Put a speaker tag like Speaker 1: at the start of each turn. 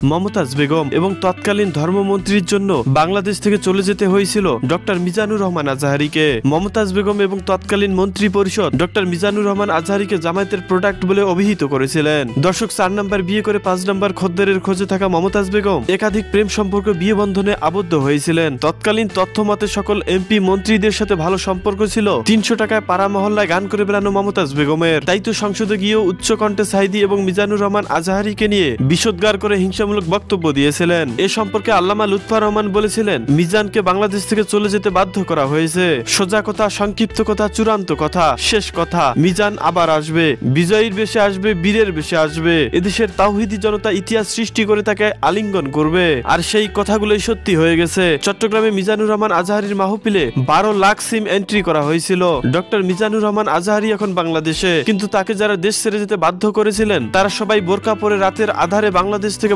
Speaker 1: মমতাজ বেগম এবং তৎকালীন ধর্মমন্ত্রীর জন্য বাংলাদেশ থেকে চলে যেতে হয়েছিল ডক্টর মিজানুর রহমান আজহারীকে। মমতাজ বেগম এবং তৎকালীন মন্ত্রী পরিষদ ডক্টর মিজানুর রহমান আজহারীকে জামায়াতের প্রোডাক্ট বলে অভিহিত করেছিলেন। দর্শক, 4 নাম্বার বিয়ে করে 5 নাম্বার খদ্দেরের খোঁজে থাকা মমতাজ বেগম একাধিক প্রেম সম্পর্ক বিয়ে বন্ধনে আবদ্ধ হয়েছিলেন। তৎকালীন তথ্য মতে সকল এমপি মন্ত্রীদের সাথে ভালো সম্পর্ক ছিল। 300 টাকায় পাড়া মহল্লায় গান করে বেড়ানো মমতাজ বেগমের। তাই তো সংসদে গিয়েও উচ্চ কণ্ঠে সাইদি এবং মিজানুর রহমান আজহারীকে নিয়ে বিষোদ্গার করে হিংসামূলক বক্তব্য দিয়েছিলেন। এ সম্পর্কে আল্লামা লুৎফর রহমান বলেছিলেন, মিজানকে বাংলাদেশ থেকে চলে যেতে বাধ্য করা হয়েছে। সোজা কথা, সংক্ষিপ্ত কথা, চূড়ান্ত কথা, শেষ কথা, মিজান আবার আসবে, বিজয়ীর বেশে আসবে, বীরের বেশে আসবে। এদেশের তাওহিদি জনতা ইতিহাস সৃষ্টি করে তাকে আলিঙ্গন করবে। আর সেই কথাগুলোই সত্যি হয়ে গেছে। চট্টগ্রামে মিজানুর রহমান আজহারীর মাহফিলে 12 লাখ সিম এন্ট্রি করা হয়েছিল। ডক্টর মিজানুর রহমান আজহারী এখন বাংলাদেশে, কিন্তু তাকে যারা দেশ ছেড়ে যেতে বাধ্য করেছিলেন তারা সবাই বোরকা পরে রাতের আধারে বাংলাদেশ থেকে